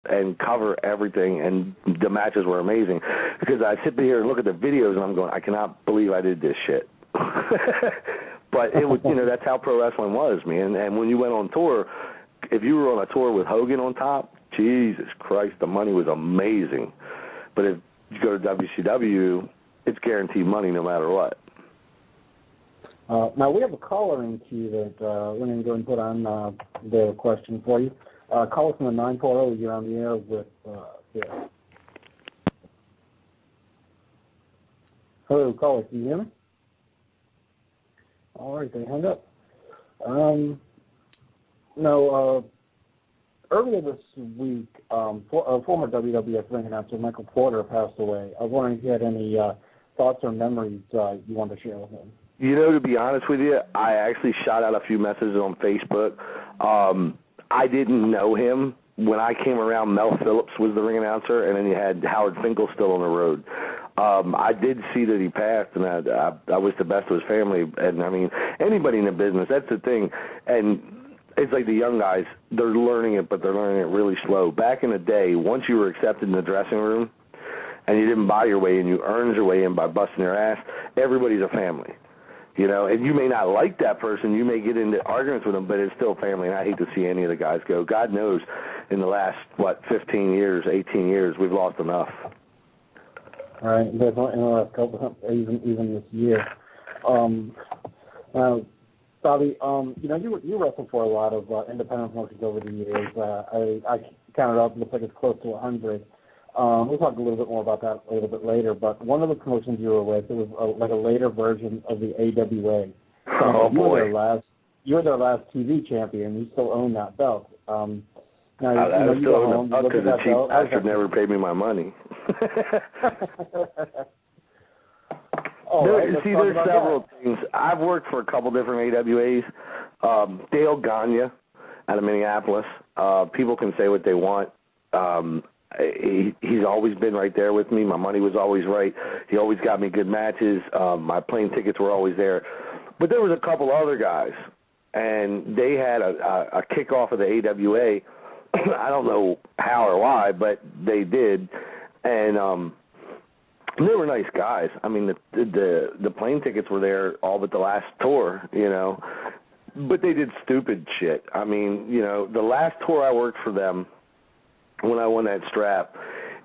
and cover everything, and the matches were amazing. Because I sit here and look at the videos, and I'm going, I cannot believe I did this shit. But it was, that's how pro wrestling was, man. And when you went on tour, if you were on a tour with Hogan on top, Jesus Christ, the money was amazing. But if you go to WCW, it's guaranteed money no matter what. Now, we have a caller in queue that we're going to go and put on the question for you. Call us from the 940. You're on the air with here. Hello, caller. Can you hear me? All right, they hung up. Earlier this week, former WWF ring announcer Michael Porter passed away. I was wondering if you had any thoughts or memories you wanted to share with him. To be honest with you, I actually shot out a few messages on Facebook. I didn't know him. When I came around, Mel Phillips was the ring announcer, and then you had Howard Finkel still on the road. I did see that he passed, and I wish the best to his family. And, I mean, anybody in the business, that's the thing. And it's like the young guys, they're learning it, but they're learning it really slow. Back in the day, once you were accepted in the dressing room and you didn't buy your way in, you earned your way in by busting your ass, everybody's a family. And you may not like that person. You may get into arguments with them, but it's still family, and I hate to see any of the guys go. God knows in the last, 15 years, 18 years, we've lost enough. All right, in the last couple, even this year. Bobby, you wrestled for a lot of independent promotions over the years. I counted up, it looks like it's close to 100. We'll talk a little bit more about that a little bit later, but one of the promotions you were with, it was like a later version of the AWA. Oh, boy. You were their last TV champion. You still own that belt. Now, I still own it because the cheap bastard never paid me my money. There's several things. I've worked for a couple different AWAs. Dale Gagne out of Minneapolis. People can say what they want. He's always been right there with me. My money was always right. He always got me good matches. My plane tickets were always there. But there was a couple other guys, and they had a kickoff of the AWA. I don't know how or why, but they did. And they were nice guys. I mean, the plane tickets were there all but the last tour, But they did stupid shit. I mean, the last tour I worked for them, when I won that strap,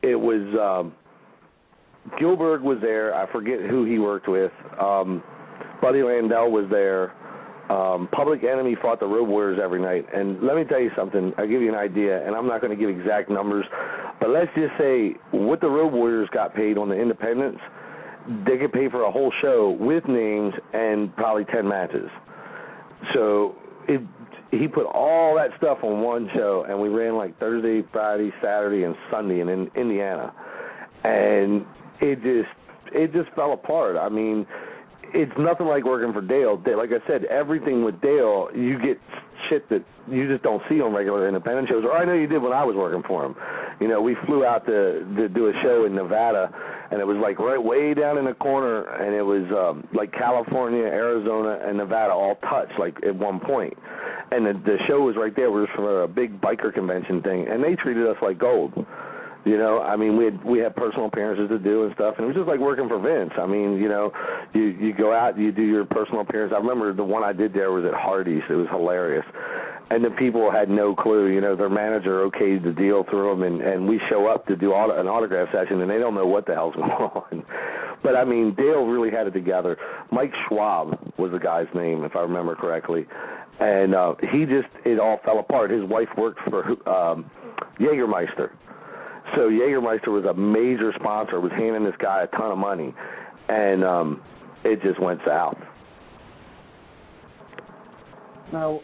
it was Gilbert was there. I forget who he worked with. Buddy Landell was there. Public Enemy fought the Road Warriors every night. And let me tell you something. I'll give you an idea, and I'm not going to give exact numbers, but let's just say what the Road Warriors got paid on the independents, they could pay for a whole show with names and probably 10 matches. So he put all that stuff on one show, and we ran like Thursday, Friday, Saturday, and Sunday in Indiana. And it just fell apart. I mean, it's nothing like working for Dale. Like I said, everything with Dale, you get shit that you just don't see on regular independent shows. Or I know you did when I was working for him. We flew out to do a show in Nevada, and it was like right way down in the corner, and it was like California, Arizona, and Nevada all touched like at one point. And the show was right there. It was for a big biker convention thing, and they treated us like gold. I mean, we had personal appearances to do and stuff, and it was just like working for Vince. I mean, you go out, you do your personal appearance. I remember the one I did there was at Hardee's. It was hilarious. And the people had no clue. Their manager okayed the deal through them, and we show up to do an autograph session, and they don't know what the hell's going on. But, I mean, Dale really had it together. Mike Schwab was the guy's name, if I remember correctly. And it all fell apart. His wife worked for Jägermeister. So Jägermeister was a major sponsor, was handing this guy a ton of money, and it just went south. Now,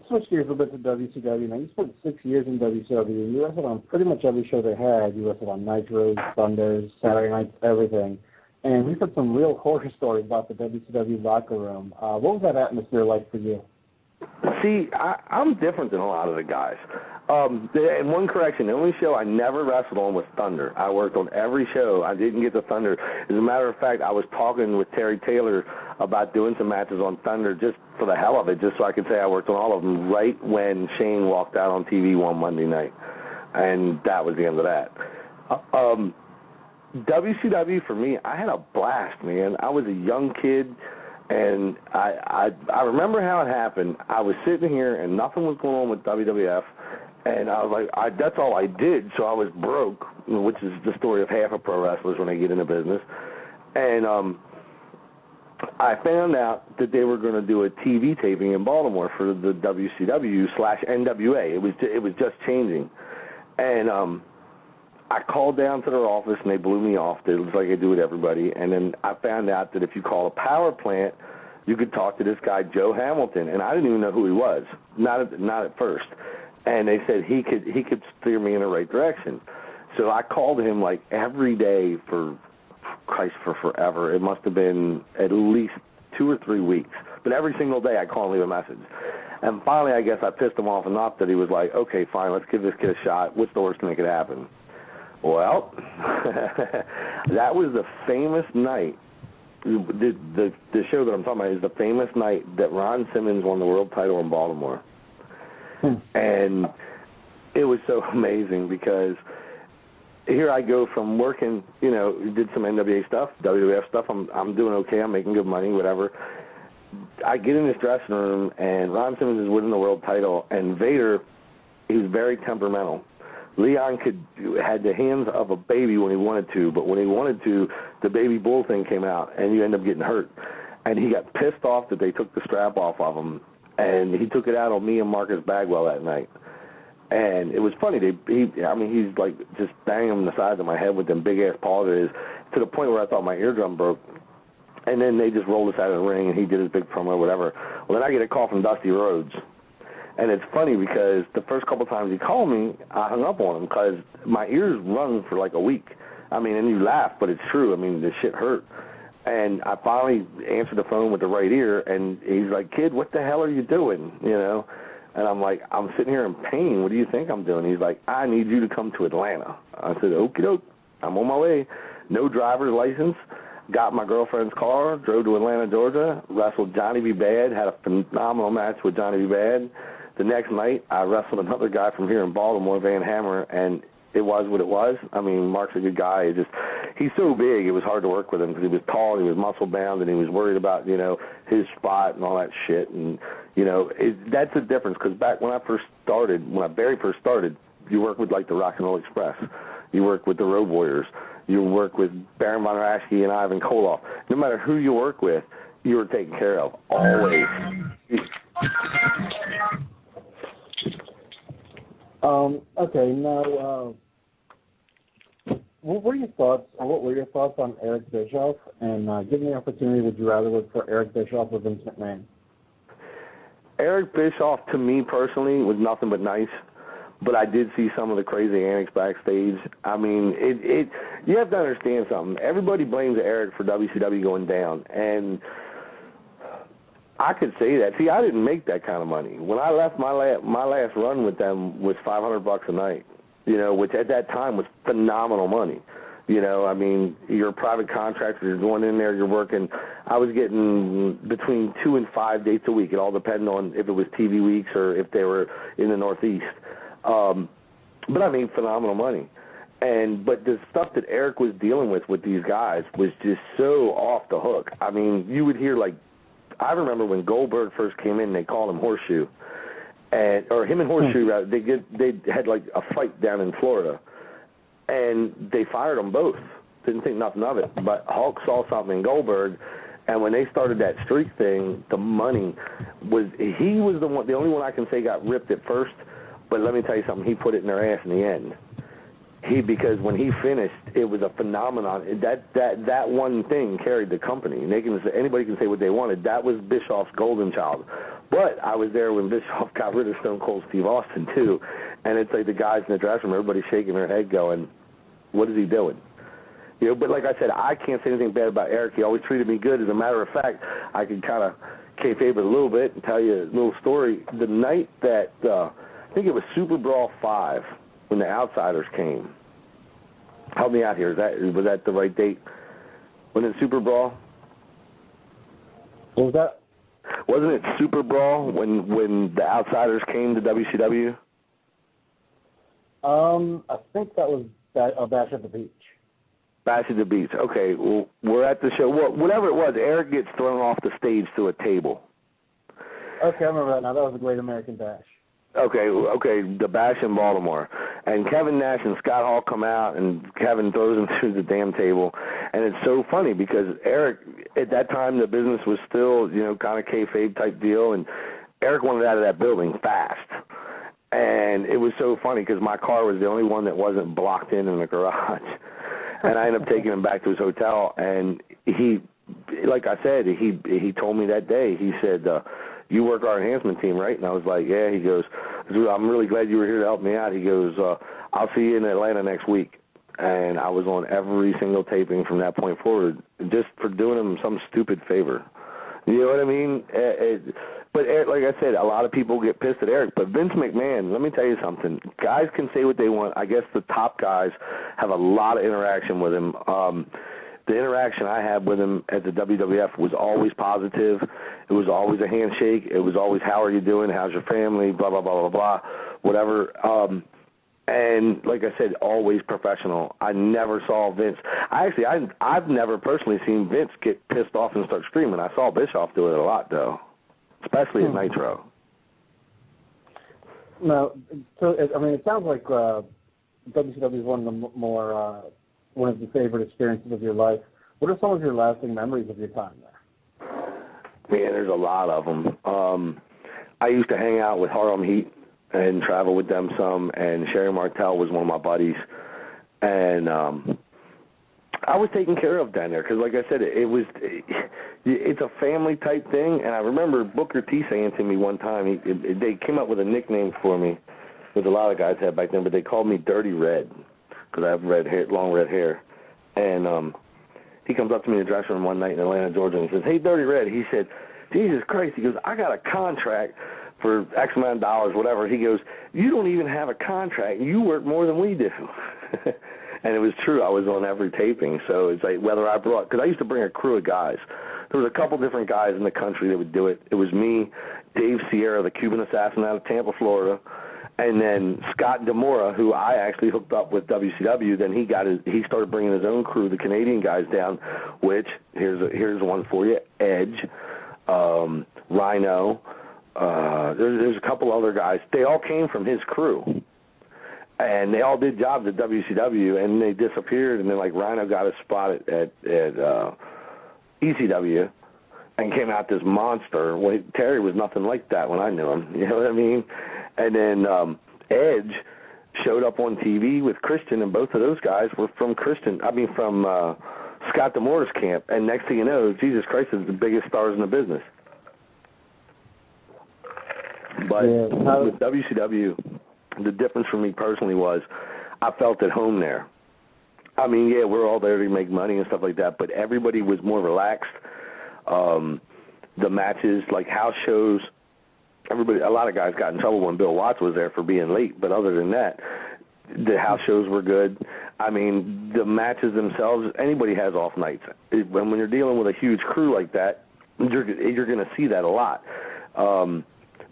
switch gears a bit to WCW. Now, you spent 6 years in WCW. You wrestled on pretty much every show they had. You wrestled on Nitros, Thunders, Saturday nights, everything. And we've heard some real horror stories about the WCW locker room. What was that atmosphere like for you? See, I'm different than a lot of the guys. And one correction, the only show I never wrestled on was Thunder. I worked on every show. I didn't get to Thunder. As a matter of fact, I was talking with Terry Taylor about doing some matches on Thunder just for the hell of it, just so I could say I worked on all of them right when Shane walked out on TV one Monday night. and that was the end of that. WCW for me, I had a blast, man. I was a young kid, and I remember how it happened. I was sitting here, and nothing was going on with WWF, and I was like, that's all I did, so I was broke, which is the story of half of pro wrestlers when they get into business. And I found out that they were going to do a TV taping in Baltimore for the WCW/NWA. It was just changing, and I called down to their office, and they blew me off. It was like I do with everybody. And then I found out that if you call a power plant, you could talk to this guy, Joe Hamilton. And I didn't even know who he was, not at first. And they said he could steer me in the right direction. So I called him like every day for forever. It must have been at least 2 or 3 weeks. But every single day I call and leave a message. And finally, I guess I pissed him off enough that he was like, okay, fine, let's give this kid a shot. What's the worst to make it happen? Well, that was the famous night. The show that I'm talking about is the famous night that Ron Simmons won the world title in Baltimore. And it was so amazing because here I go from working, did some NWA stuff, WWF stuff. I'm doing okay. I'm making good money, whatever. I get in this dressing room, and Ron Simmons is winning the world title, and Vader, he's very temperamental. Leon had the hands of a baby when he wanted to, but when he wanted to, the baby bull thing came out, and you end up getting hurt. And he got pissed off that they took the strap off of him, and he took it out on me and Marcus Bagwell that night. And it was funny. He's like just banging him in the sides of my head with them big-ass paws of his, to the point where I thought my eardrum broke. And then they just rolled us out of the ring, and he did his big promo, whatever. Well, then I get a call from Dusty Rhodes. And it's funny because the first couple times he called me, I hung up on him because my ears rung for like a week. And you laugh, but it's true. The shit hurt. And I finally answered the phone with the right ear, and he's like, kid, what the hell are you doing, And I'm like, I'm sitting here in pain. What do you think I'm doing? He's like, I need you to come to Atlanta. I said, okie doke, I'm on my way. No driver's license. Got my girlfriend's car, drove to Atlanta, Georgia, wrestled Johnny B. Bad, had a phenomenal match with Johnny B. Bad. The next night, I wrestled another guy from here in Baltimore, Van Hammer, and it was what it was. Mark's a good guy. He's so big, it was hard to work with him because he was tall, and he was muscle-bound, and he was worried about, his spot and all that shit. And, that's the difference because back when I very first started, you work with, like, the Rock and Roll Express. You work with the Road Warriors. You work with Baron Von Raschke and Ivan Koloff. No matter who you work with, you were taken care of, always. Okay, now, what were your thoughts on Eric Bischoff? And given the opportunity, would you rather work for Eric Bischoff or Vince McMahon? Eric Bischoff, to me personally, was nothing but nice. But I did see some of the crazy antics backstage. You have to understand something. Everybody blames Eric for WCW going down, and I could say that. See, I didn't make that kind of money. When I left, my last run with them was $500 a night, which at that time was phenomenal money. You're a private contractor, you're going in there, you're working. I was getting between 2 and 5 dates a week. It all depended on if it was TV weeks or if they were in the Northeast. But I made phenomenal money. But the stuff that Eric was dealing with these guys was just so off the hook. You would hear, like, I remember when Goldberg first came in, they called him Horseshoe. Or him and Horseshoe, they had, like, a fight down in Florida. And they fired them both. Didn't think nothing of it. But Hulk saw something in Goldberg, and when they started that streak thing, the money was, he was the only one I can say got ripped at first. But let me tell you something, he put it in their ass in the end. Because when he finished, it was a phenomenon. That one thing carried the company. And anybody can say what they wanted. That was Bischoff's golden child. But I was there when Bischoff got rid of Stone Cold Steve Austin, too. And it's like the guys in the dressing room, everybody's shaking their head going, what is he doing? But like I said, I can't say anything bad about Eric. He always treated me good. As a matter of fact, I can kind of kayfabe it a little bit and tell you a little story. The night that, I think it was Super Brawl 5, when the Outsiders came. Help me out here. Was that the right date? Wasn't it Super Brawl? What was that? Wasn't it Super Brawl when the Outsiders came to WCW? I think that was Bash at the Beach. Bash at the Beach. Okay, well, we're at the show. Well, whatever it was, Eric gets thrown off the stage to a table. Okay, I remember that now. That was a Great American Bash. Okay, the Bash in Baltimore. And Kevin Nash and Scott Hall come out, and Kevin throws him through the damn table. And it's so funny because Eric, at that time, the business was still, kind of kayfabe type deal, and Eric wanted out of that building fast. And it was so funny because my car was the only one that wasn't blocked in the garage. And I ended up taking him back to his hotel, and he, like I said, he told me that day, he said, you work our enhancement team, right? And I was like, yeah. He goes, I'm really glad you were here to help me out. He goes, I'll see you in Atlanta next week. And I was on every single taping from that point forward just for doing him some stupid favor. You know what I mean? But Eric, like I said, a lot of people get pissed at Eric. But Vince McMahon, let me tell you something. Guys can say what they want. I guess the top guys have a lot of interaction with him. The interaction I had with him at the WWF was always positive. It was always a handshake. It was always, how are you doing? How's your family? Blah, blah, blah, blah, blah, whatever. And like I said, always professional. I never saw Vince. I've never personally seen Vince get pissed off and start screaming. I saw Bischoff do it a lot, though, especially at Nitro. No, so it sounds like WCW is one of the more one of the favorite experiences of your life. What are some of your lasting memories of your time there? Man, there's a lot of them. I used to hang out with Harlem Heat and travel with them some, and Sherry Martel was one of my buddies. And I was taken care of down there because, like I said, it's a family-type thing. And I remember Booker T saying to me one time, they came up with a nickname for me, which a lot of guys had back then, but they called me Dirty Red because I have red hair, long red hair. And he comes up to me in the dressing room one night in Atlanta, Georgia, and he says, hey, Dirty Red. He said, Jesus Christ. He goes, I got a contract for X amount of dollars, whatever. He goes, you don't even have a contract. You work more than we do. And it was true. I was on every taping. So it's like whether I brought, because I used to bring a crew of guys. There was a couple different guys in the country that would do it. It was me, Dave Sierra, the Cuban assassin out of Tampa, Florida, and then Scott Demora, who I actually hooked up with WCW. Then he started bringing his own crew, the Canadian guys down, which, here's one for you, Edge, Rhino, there's a couple other guys. They all came from his crew. And they all did jobs at WCW, and they disappeared. And then, like, Rhino got a spot at ECW and came out this monster. Well, Terry was nothing like that when I knew him. You know what I mean? And then Edge showed up on TV with Christian, and both of those guys were from Scott Demore's camp. And next thing you know, Jesus Christ is the biggest stars in the business. But with WCW, the difference for me personally was I felt at home there. I mean, yeah, we're all there to make money and stuff like that, but everybody was more relaxed. The matches, like house shows, a lot of guys got in trouble when Bill Watts was there for being late, but other than that, the house shows were good. I mean, the matches themselves, anybody has off nights. When you're dealing with a huge crew like that, you're going to see that a lot.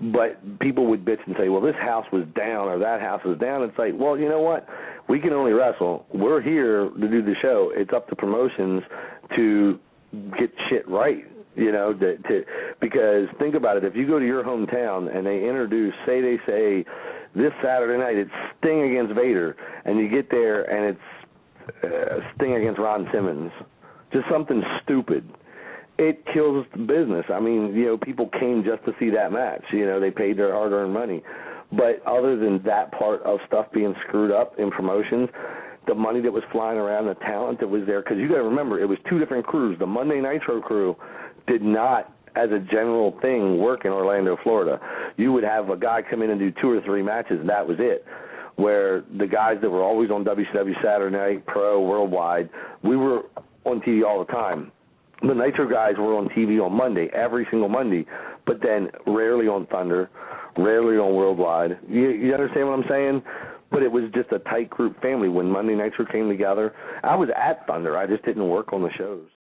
But people would bitch and say, well, this house was down or that house was down. It's like, well, you know what? We can only wrestle. We're here to do the show. It's up to promotions to get shit right, because think about it. If you go to your hometown and they introduce, say this Saturday night it's Sting against Vader, and you get there and it's Sting against Ron Simmons, just something stupid. It kills the business. I mean, people came just to see that match. They paid their hard-earned money. But other than that part of stuff being screwed up in promotions, the money that was flying around, the talent that was there, because you got to remember, it was two different crews. The Monday Nitro crew did not, as a general thing, work in Orlando, Florida. You would have a guy come in and do 2 or 3 matches, and that was it. Where the guys that were always on WCW Saturday Night, Pro, Worldwide, we were on TV all the time. The Nitro guys were on TV on Monday, every single Monday, but then rarely on Thunder, rarely on Worldwide. You understand what I'm saying? But it was just a tight group family. When Monday Nitro came together, I was at Thunder. I just didn't work on the shows.